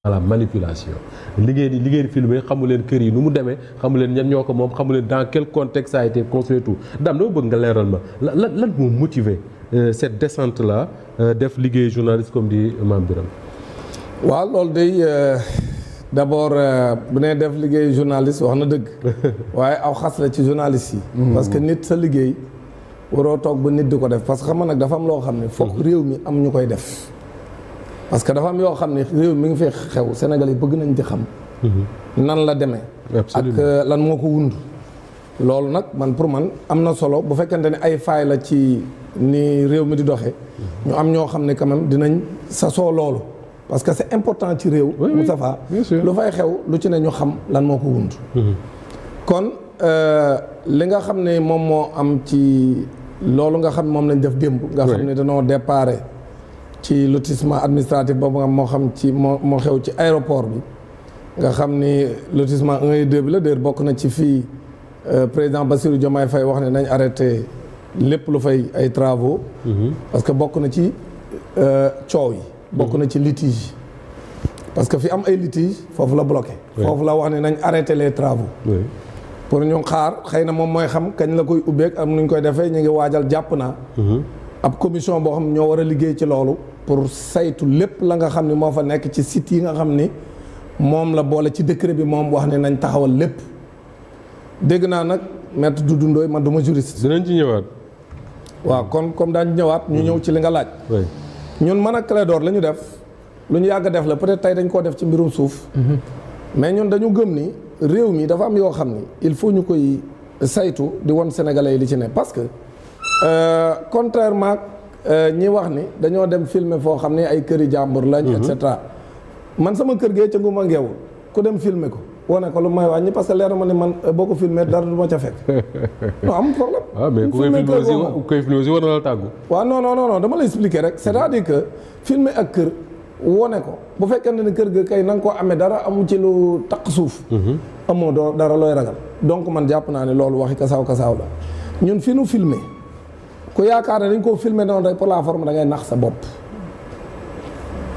la manipulation liggéey filmé xamu leen kër yi nu mu demee xamu leen ñan ñoo ko moom xamu leen dans quel contexte ça a été construit tout dama bëgg nga leeral ma lan moo motiver cette descente là def liggéey journaliste comme di Mame Birame. waaw loolu day d'abord bu nee def liggéey journaliste wax na dëgg waaye aw xas la ci journaliste yi. parce que nit sa liggéey waroo toog ba nit di ko def parce que xam nga nag dafa am loo xam ne foog réew mi am ñu koy def. parce que dafa am yoo xam ne réew mi ngi fay xew Sénégal yi bëgg nañ ci xam nan la demee ak lan moo ko wund loolu nag man pour man am na solo bu fekkente ne ay faay la ci ni réew mi di doxee ñu am ñoo xam ne quand même dinañ sasoo loolu parce que c'est important ci réew Moustapha lu fay xew lu ci ne ñu xam lan moo ko wund kon li nga xam ne moom moo am ci loolu nga xam ne moom lañ def démb nga xam ne dañoo déparé ci lotissement administratif boobu nga moo xam ci moo xew ci aéroport bi nga xam ni lotissement 1 et 2 bi la déer bokk na ci fii président Bassirou Diomaye Faye wax ne nañ arrêté lépp lu fay ay travaux parce que bokk na ci coow yi bokk na ci litige parce que fi am ay litige foofu la bloqué foofu la wax ne nañ arrêté les travaux pour ñu xaar xëy na moom mooy xam kañ la koy ubbeek am nuñ koy defee ñu ngi waajal jàpp naa ab commission boo xam ne ñoo war a liggéey ci loolu pour saytu lépp la nga xam ne moo fa nekk ci site yi nga xam ni moom la boole ci décret bi moom wax ne nañ taxawal lépp dégg naa nag maître Doudou Ndoye man du ma juriste. dinañ ci ñëwaat. waaw kon comme daañu ñëwaat ñu ñëw ci li nga laaj. ñun man ak Clédor la ñu def lu ñu yàgg a def la peut-être tey dañ koo def ci mbirum suuf. mais ñun dañu gëm ni réew mi dafa am yoo xam ni il faut ñu koy saytu di won sénégalais yi li ci ne parce que. contrairement ñi wax ni dañoo dem filmer foo xam ne ay këri jàmbur lañ et cetera man sama kër gee ca nguma ngeewul ku dem filmer ko wane ko lu may wàññi parce que leer na ma ne man boo ko filmer dara du ma ca fekk non am problème mais ku koy filmer aussi war na la tàggu waaw non dama lay expliquer rek c'est-à-dire que filmer ak kër wone ko bu fekkente ne kër ga kay na nga ko amee dara amu ci lu taq suuf amoo dara looy ragal donc man jàpp naa ne loolu waxi kasaaw la ñun fi nu filmer ku yaakaar ne dañ koo filmer noonu rek pour la forme da ngay nax sa bopp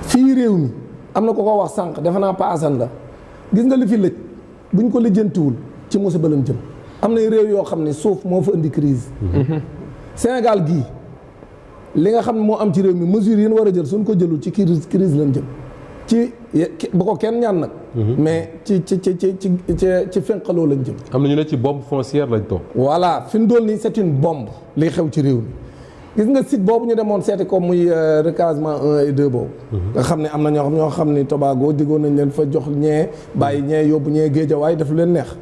fii réew mi am na ko ko wax sànq defe naa paasan la gis nga li fi lëj buñ ko lijjantiwul ci musiba lañ jëm am na réew yoo xam ne suuf moo fa indi crise Sénégal gii li nga xam ne moo am ci réew mi mesures yi ñu war a jël suñ ko jëlul ci crise lañ jëm ci bu ko kenn ñaan nag mais ci fenqaloo lañ jëm am na ñu ne ci bombe foncière lañ toog voilà fi mu dool nii c'est une bombe li xew ci réew mi gis nga site boobu ñu demoon seeti ko muy recasement 1 et 2 boobu nga xam ne am na ñoo xam ni Tobago diggoon nañ leen fa jox ñee bàyyi ñee yóbbu ñee Géejawaay def lu leen neex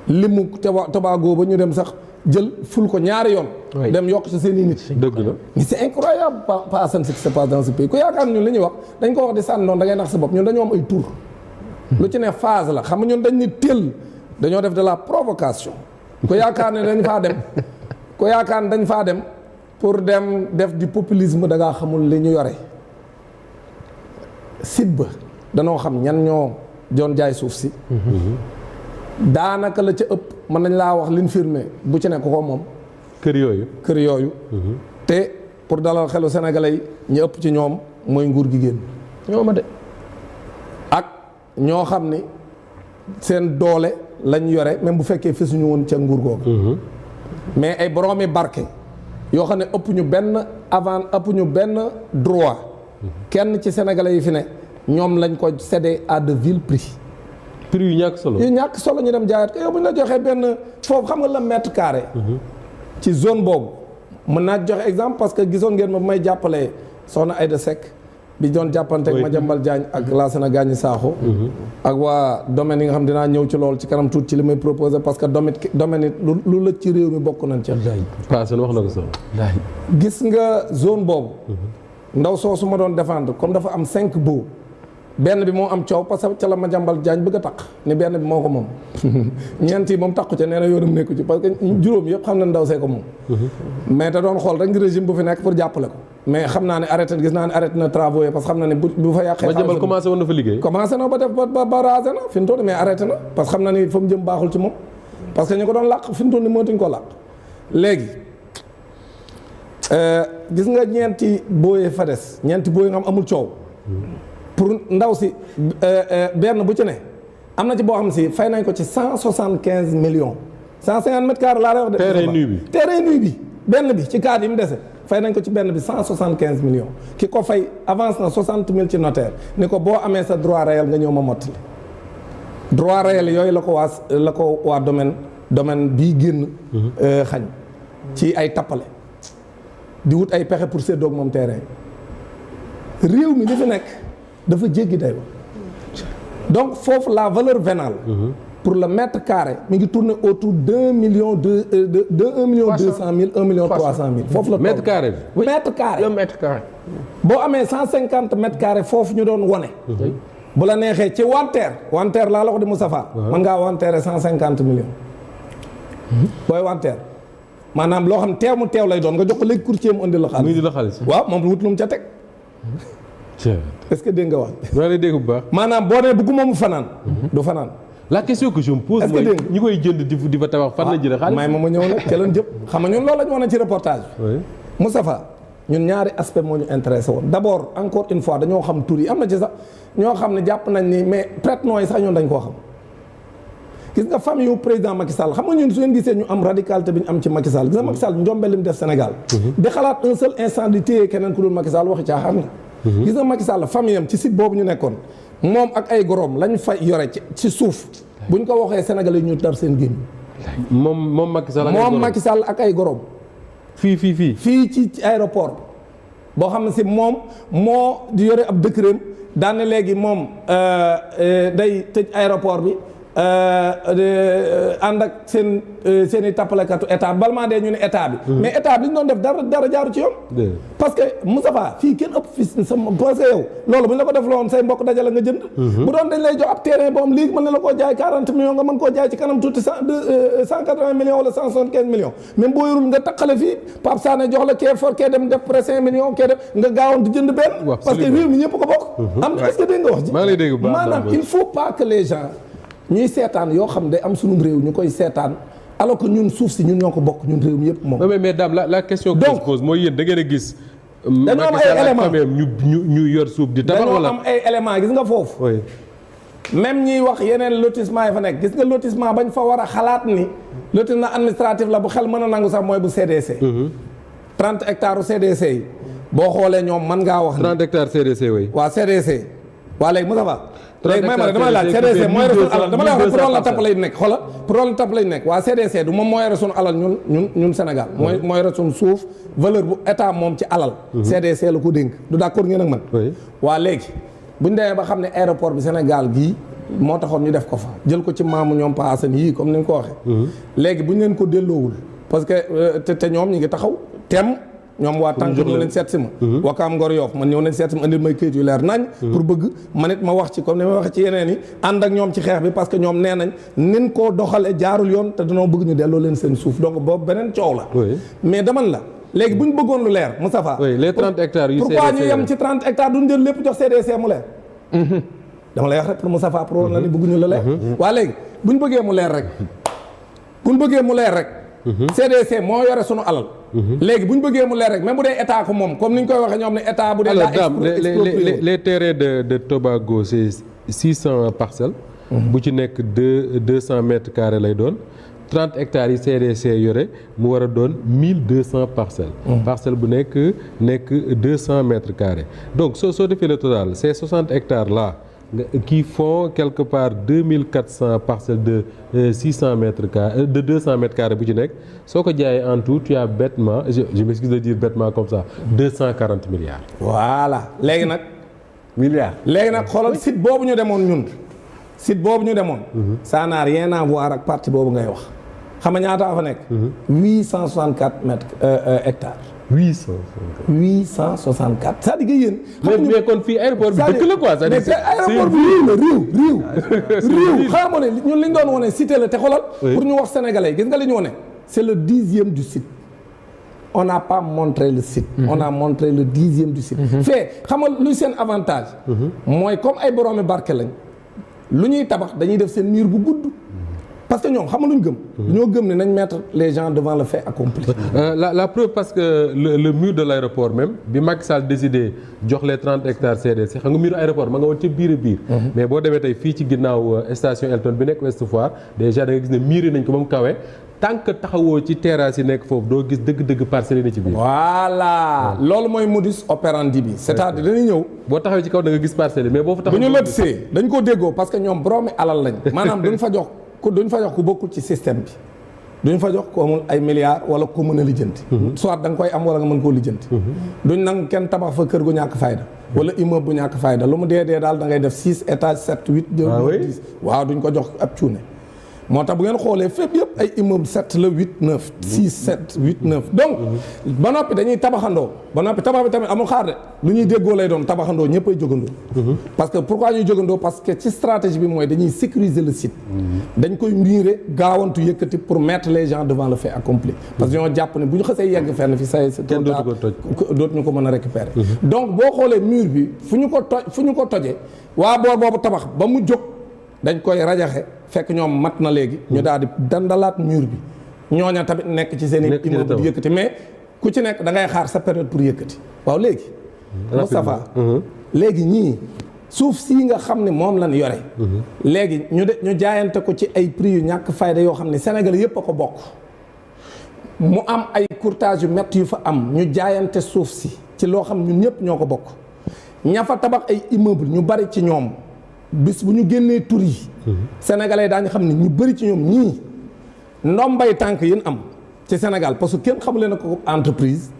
limu Tobago ba ñu dem sax jël ful ko ñaari yoon dem yokk ci seen i nit dëgg la mais c'est incroyable pas ce qui se passe dans ce pays ku yaakaar ñun li ñuy wax dañ ko wax di sànni noonu da ngay nax sa bopp ñun dañoo am ay tour lu ci ne phase la xam nga ñun dañ ni teel dañoo def de la provocation ku yaakaar ne dañ faa dem pour dem def du populisme da ngaa xamul li ñu yore site ba danoo xam ñan ñoo doon jaay suuf si daanaka la ca ëpp mën nañ laa wax liñ firmé bu ci nekk ko moom kër yooyu te pour dalal xelu sénégalais yi ñi ëpp ci ñoom mooy nguur gi génn ñooma de ak ñoo xam ni seen doole lañ yore même bu fekkee fisuñu woon ca nguur googu mais ay boroomi barke yoo xam ne ëpp ñu benn droit kenn ci sénégalais yi fi ne ñoom lañ ko cédé à de vil prix yu ñàkk solo ñu dem jaayaat ko yow bu ñu la joxee benn foofu xam nga la mètre carré ci zone boobu mën naa joxe exemple parce que gisoon ngeen ma bu may jàppalee soxna Aïda Seck bi doon jàppante ak Madiambal Diagne ak Lassana Gagny Sakho ak waa domaine yi nga xam dinaa ñëw ci loolu ci kanam tuuti ci li may proposé parce que domaine it lu lëj ci réew mi bokk nañ ci wax na ko sax gis nga zone boobu ndaw soosu ma doon défendre comme dafa am 5 baux benn bi moo am coow parce que ca la Madiambal Diagne bëgg a taq ni benn bi moo ko moom ñeent yi moom taqu ca nee na yoonam nekku ci parce que juróom yëpp xam na ndaw see ko moom mais da doon xool rek régime bu fi nekk pour jàppale ko mais xam naa ne gis naa ne arrêté na travaux yi parce que xam na ne bu fa yàqee Madiambal commencé woon na fa liggéey commencé na ba def ba rasé na fi mu toll mais arrêté na parce que xam na ni fa mu jëm baaxul ci moom parce que ñu ko doon làq fi mu toll ni mënatuñ ko làq léegi gis nga ñeenti booyee fa des ñeenti booy nga xam amul coow pour ndaw si benn bu ci ne am na ci boo xam si fay nañ ko ci 175 millions 150 mètres carrés laa lay wax de. terrain nu bi benn bi ci cadre yi mu dese fay nañ ko ci benn bi 175 millions ki ko fay avance na 60 000 ci notaire ni ko boo amee sa droit réel nga ñëw ma mottali droit réel yooyu la ko waa domaine bii génn xañ ci ay tappale di wut ay pexe pour séddoog moom terrain réew mi li fi nekk dafa jéggi day wax donc foofu la valeur vénale pour le mètre carré mi ngi tourner autour d'1 million de 1 million 200 000 1 million 300 000 foofu la mètre carré bi mètre carré le mètre carré boo amee 150 mètres carrés foofu ñu doon wone bu la neexee ci wanteer laa la ko di Moustapha mën ngaa wanteere 150 millions booy wanteer maanaam loo xam teew mu teew lay doon nga jox ko léegi courtier mu indi la xaalis waaw moom wut lu mu ca teg est-ce que dégg nga wax maa lay dégg bu baax maanaam boo nee bëgguma mu fanaan du fanaan la question que je me pose mooy ñi koy jënd di fa tabax fan la jëlee xaalis may ma ñëw nag ca lan jëpp xam nga ñun loolu la ñu wane ci reportage bi Moustapha ñun ñaari aspect moo ñu intéressé woon d'abord encore une fois dañoo xam tur yi am na ci sax ñoo xam ne jàpp nañ ni mais prête-noms yi sax ñun dañ koo xam gis nga famille yu président Macky Sall xam nga ñun su ngeen gisee ñu am radicalité bi ñu am ci Macky Sall gis nga Macky Sall njombe li mu def Sénégal di xalaat un seul instant di téye keneen ku dul Macky Sall waxi caaxaan la gis nga Macky Sall famille am ci site boobu ñu nekkoon moom ak ay gorom lañ fay yore ci suuf buñ ko waxee Sénégalais ñu dar seen génn moom Macky Sall ak ay gorom fii ci aéroport boo xam ne si moom moo di yore ab décret daane léegi moom day tëj aéroport bi ànd ak seen i tappalekatu état balmaa dee ñu ne état bi mais état bi li ñu doon def dara jaaru ci yoon parce que Moustapha fii kenn ëpp fi sa parce que yow loolu bu ñu la ko def loon say mbokk dajale nga jënd bu doon dañ lay jox ab terrain boo am léegi mën na la koo jaay 40 millions nga mën koo jaay ci kanam tuuti 180 millions wala 175 millions même boo yorul nga taqale fii Pape Sané jox la kee for kee dem def près 5 millions kee def nga gaawoon di jënd benn parce que réew mi ñëpp ko bokk am est-ce que dégg nga wax ji maanaam il faut pas que les gens ñuy seetaan yoo xam day am sunum réew ñu koy seetaan alors que ñun suuf si ñun ñoo ko bokk ñun réew mi yëpp moom. mais Dame la question que se pose mooy yéen da ngeen a gis. dañoo am ay éléments ñu yor suuf di tabax wala dañoo am ay éléments gis nga foofu. oui. même ñiy wax yeneen lotissement yi fa nekk gis nga lotissement bañ fa war a xalaat ni lotissement administratif la bu xel mën a nangu sax mooy bu CDC. 30 hectares u CDC yi boo xoolee ñoom mën ngaa wax. 30 hectares CDC oui. waa CDC waa léegi Moussa Ba. léegi may ma damay laaj CDC mooy yore suñu alal dama lay wax pour loolu la tapp lay nekk xoola pour loolu la tapp lay nekk waa CDC du moom moo yore suñu alal ñun Sénégal mooy yore suñu suuf valeur bu état moom ci alal CDC la ko dénk du d'accord ngeen ak man waa léegi buñ demee ba xam ne aéroport bi Sénégal gii moo taxoon ñu def ko fa jël ko ci maamu ñoom Pa Assane yii comme ni nga ko waxee léegi buñ leen ko delloowul parce que te ñoom ñi ngi taxaw tem ñoom waa tànk ñëw nañ seet si ma Wakaam Ngor Yoff man ñëw nañ seet si ma indil may këyit yu leer nañ pour bëgg man it ma wax ci comme ni ma waxee ci yeneen yi ànd ak ñoom ci xeex bi parce que ñoom nee nañ nin koo doxale jaarul yoon te danoo bëgg ñu delloo leen seen suuf donc boobu beneen coow la mais daman la léegi bu ñu bëggoon lu leer Moustapha les 30 hectares yu pourquoi ñu yem ci 30 hectares duñ jël lépp jox CDC mu leer dama lay wax rek pour Moustapha pour woon la ni bëgguñu la leer waa léegi bu ñu bëggee mu leer rek CDC moo yore sunu alal léegi bu ñu bëggee mu leer rek même bu dee état ko moom comme ni ñu koy waxee ñoom ne état bu dee les terrains de Tobago c'est 600 parcelles bu ci nekk 200 mètres carrés lay doon 30 hectares yi CDC yore mu war a doon 1200 parcelles parcelle bu nekk 200 mètres carrés donc soo defee le total ces 60 hectares là qui font quelque part 2400 parcelles de 600 mètres carrés de 200 mètres carrés bu ci nekk soo ko jaayee en tout tu as bêtement je m'excuse de dire bêtement comme ça 240 milliards. voilà léegi nag. milliards léegi nag xoolal site boobu ñu demoon ñun. site boobu ñu demoon. ça n'a rien à voir ak partie boobu ngay wax xam nga ñaata fa nekk. 864 hectares. 864 c'est-à-dire que yéen. mais kon fii aéroport bi dëkk la quoi. c'est-à-dire aéroport bi réew xam nga ne ñun li ñu doon wane cité la te xoolal. pour ñu wax sénégalais gis nga li ñu wane. c'est le 10e du site. on n'a pas montré le site. on a montré le 10e du site. fait xam nga luy seen avantage. mooy comme ay boroomi barke lañ. lu ñuy tabax dañuy def seen mur bu gudd. parce que ñoom xam nga lu ñu gëm. ñoo gëm ne nañ mettre les gens devant le fait accompli. La preuve parce que le mur de l' aéroport même bi Macky Sall décidé jox les 30 hectares CDC xam nga mur aéroport ma nga woon ca biir a biir. mais boo demee tey fii ci ginnaaw station Elton bi nekk Ouest Foire déjà da nga gis ne miiré nañ ko ba mu kawe tant que taxawoo ci terrasse yi nekk foofu doo gis dëgg-dëgg parcelles yi ne ci biir. voilà loolu mooy modus operandi bi c'est-à-dire dañuy ñëw. boo taxawee ci kaw da nga gis parcelles yi mais boo fa taxaw bu ñu lotissé dañ ko déggoo parce que ñoom boroomi alal lañ maanaam duñ fa jox ku bokkul ci système bi duñ fa jox ko amul ay milliards wala ko mën a lijjanti. soit da nga koy am wala nga mën koo lijjanti. duñ nangu kenn tabax fa kër gu ñàkk fayda wala immeuble bu ñàkk fayda lu mu dee daal da ngay def 6 étages 7 8 10 waaw duñ ko jox ab cuune. moo tax bu ngeen xoolee fépp yëpp ay immeuble 7 la 8 9 6 7 8 9 donc ba noppi dañuy tabaxandoo ba noppi tabax bi tamit amul xaar de lu ñuy déggoo lay doon tabaxandoo ñëpp ay jógandoo. parce que pourquoi ñuy jógandoo parce que ci stratégie bi mooy dañuy sécuriser le site. dañ koy miire gaawantu yëkkati pour mettre les gens devant le fait accompli. parce que ñoo jàpp ne bu ñu xasee yegg fenn fi say kenn dootu ko toj dootuñu ko mën a récupérer. donc boo xoolee mur bi fu ñu ko tojee waa boor boobu tabax ba mu jóg dañ koy rajaxe fekk ñoom mat na léegi ñu daal di dandalaat mur bi ñooña tamit nekk ci seen i immeuble di yëkkati mais ku ci nekk da ngay xaar sa période pour yëkkati waaw léegi Moustapha léegi ñii suuf sii nga xam ne moom lañ yore léegi ñu jaayante ko ci ay prix yu ñàkk fayda yoo xam ne Sénégal yëpp a ko bokk mu am ay courtage yu métti yu fa am ñu jaayante suuf si ci loo xam ñun ñëpp ñoo ko bokk ña fa tabax ay immeuble ñu bari ci ñoom bis bu ñu génnee tur yi sénégalais daañu xam ne ñu bëri ci ñoom ñii ndombay tànk yéen am ci Sénégal parce que kenn xamu leen a ko entreprise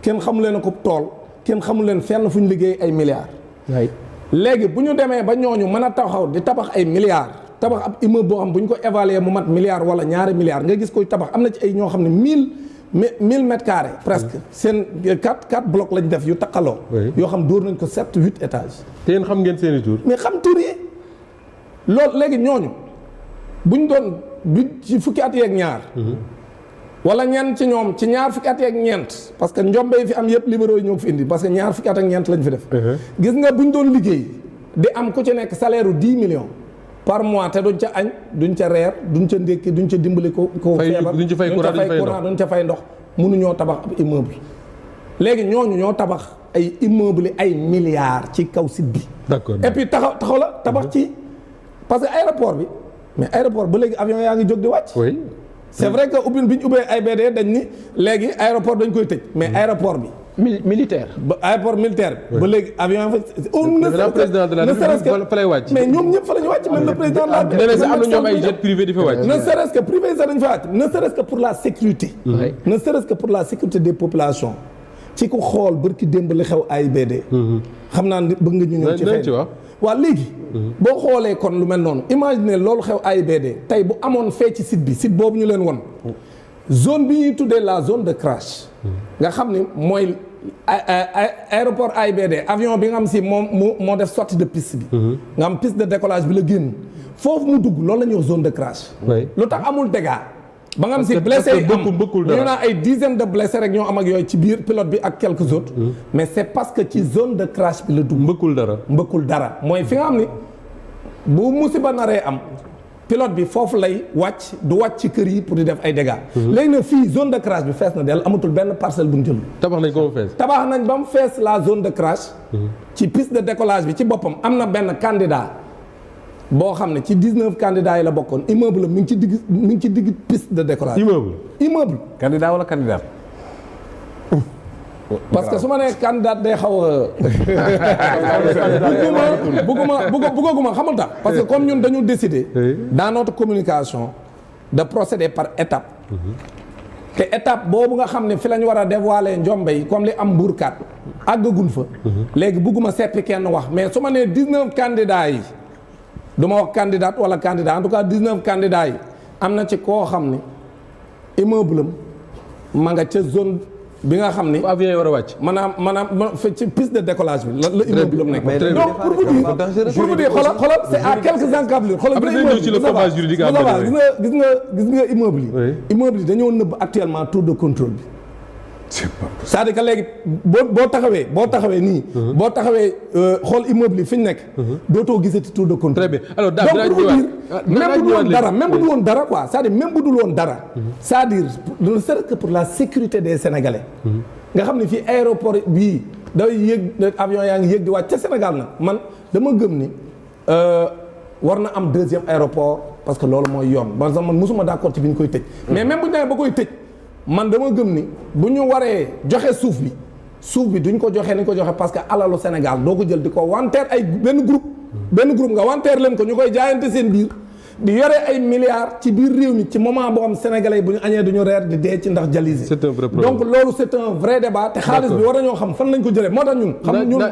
kenn xamu leen a ko tool kenn xamu leen fenn fu ñu liggéey ay milliards léegi bu ñu demee ba ñooñu mën a taxaw di tabax ay milliards tabax ab immeuble boo xam bu ñu ko évaluer mu mat milliards wala ñaari milliards nga gis koy tabax am na ci ay ñoo xam ne 1000 mètres carrés presque seen 4 blocs lañ def yu taqaloo yoo xam dóor nañ ko 7 8 étages te yéen xam ngeen seeni tur mais xam tur yi loolu léegi ñooñu buñ doon bi ci fukki at yeeg ñaar wala ñenn ci ñoom ci ñaar fukki at yeeg ñeent parce que njombe yi fi am yëpp libéraux yi ñoo ko fi indi parce que ñaar fukki at ak ñeent lañ fi def gis nga buñ doon liggéey di am ku ci nekk salaire u 10 millions par mois te duñ ca añ duñ ca reer duñ ca ndékki duñ ca dimbali ko feebar duñ ca fay courant duñ ca fay ndox mënuñoo tabax ab immeuble léegi ñooñu ñoo tabax ay immeuble ay milliards ci kaw site bi d'accord et puis taxaw la tabax ci parce que aéroport bi mais aéroport ba léegi avion yaa ngi jóg di wàcc oui c'est vrai que bi ñu ubbee AIBD dañ ni léegi aéroport dañ koy tëj mais aéroport bi militaire ba aéroport militaire ba léegi avion le président de la République fa lay wàcc mais ñoom ñëpp fa la ñu wàcc même le président de la République am na ñoom ay jet privé di fa wàcc ne serait-ce que privé sax dañ fa wàcc ne serait-ce que pour la sécurité ne serait-ce que pour la sécurité des populations ci ku xool bërki démb li xew AIBD xam naa bëgg nga ñu ñëw ci xëy waaw léegi boo xoolee kon lu mel noonu imagine loolu xew AIBD tey bu amoon fee ci site bi site boobu ñu leen won zone bi ñuy tuddee la zone de crash nga xam ni mooy aéroport AIBD avion bi nga xam si moom moo def sortie de piste bi nga am piste de décollage bi la génn foofu mu dugg loolu la ñuy wax zone de crash lu tax amul dégâts ba nga am si blessé yi am ñu naa ay dizaines de blessés rek ñoo am ak yooyu ci biir pilote bi ak quelques autres mais c'est parce que ci zone de crash bi la dugg mbëkkul dara mooy fi nga xam ni bu musiba naree am pilote bi foofu lay wàcc du wàcc ci kër yi pour di def ay dégâts léegi nag fii zone de crash bi fees na del amatul benn parcelle bu ñu jël tabax nañ ko mu fees tabax nañ ba mu fees la zone de crash ci piste de décollage bi ci boppam am na benn candidat boo xam ne ci 19 candidats yi la bokkoon immeuble la mi ngi ci digg piste de décollage immeuble candidat wala candidat parce que su ma nee candidat day xaw a bugguma xamul tax parce que comme ñun dañu décider dans notre communication de procéder par étape te étape boobu nga xam ne fi la ñu war a dévoiler njombe yi comme li am mbuurkat àggagun fa léegi bugguma seppi kenn wax mais su ma nee 19 candidats yi du ma wax candidat wala candidat en tout cas 19 candidats yi am na ci koo xam ne immeuble am ma nga ca zone bi nga xam ni avion yi war a wàcc maanaam ci piste de décollage bi la immeuble am nekk donc pour vous dire xoolal c'est à quelques encablures xoolal gis nga immeuble yi dañoo nëbb actuellement tour de contrôle bi c'est-à-dire que léegi boo taxawee nii. boo taxawee xool immeuble yi fi ñu nekk. dootoo gisati tour de contrôle. très bien alors daal donc pour dire même bu dul woon dara quoi c'est-à-dire même bu dul woon dara. c'est-à-dire ne serait-ce que pour la sécurité des Sénégalais. nga xam ne fii aéroport bii day yéeg avion yaa ngi yéeg di wàcc ca Sénégal nag man dama gëm ni war na am deuxième aéroport parce que loolu mooy yoon man sax man mosuma d'accord ci bi ñu koy tëj. mais même bu ñu demee ba koy tëj. man dama gëm ni bu ñu waree joxe suuf bi duñ ko joxe ni ko joxe parce que alalu Sénégal doo ko jël di ko wanteer ay benn groupe nga wanteer leen ko ñu koy jaayante seen biir di yore ay milliards ci biir réew mi ci moment boo xam sénégalais bu ñu añee duñu reer di dee ci ndax dialyse. c'est un vrai problème donc loolu c'est un vrai débat te xaalis bi war nañoo xam fan lañ ko jëlee moo tax ñun.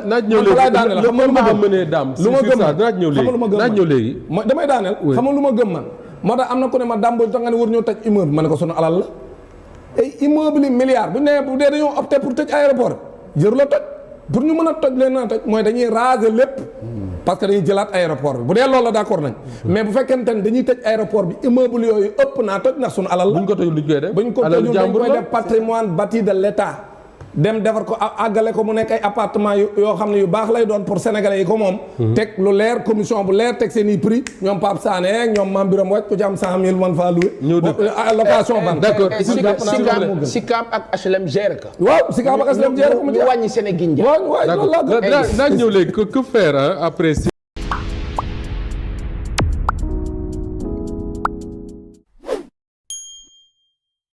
naaj ñëw léegi lu ma gëm daam lu ma gëm naaj ñëw léegi damay daaneel xam nga lu ma gëm man moo tax am na ku ne ma daam boo tax nga ne war ñoo tëj immeuble ma ne ko sunu alal la ay immeuble yi milliards bu nee bu dee dañoo opté pour tëj aéroport jëru la toj pour ñu mën a toj leen na toj mooy dañuy raser lépp parce que dañuy jëlaat aéroport bi bu dee loolu la d'accord nañ mais bu fekkente ne dañuy tëj aéroport bi immeuble yooyu ëpp naa toj ndax suñu alal la buñ ko tojul luñ koy def buñ ko tojul dañ koy def patrimoine bâti de l'État dem defar ko àggale ko mu nekk ay appartement yoo xam ne yu baax lay doon pour sénégalais yi ko moom teg lu leer commission bu leer teg seen i prix ñoom Pape Sané ñoom Mame Birame Wathie ku ci am 100 000 man faa loué location ban d'accord Sicap ak HLM géré ko waaw Sicap ak HLM géré ko mu wàññi Sénégal waaw loolu naa ñëw léegi que faire après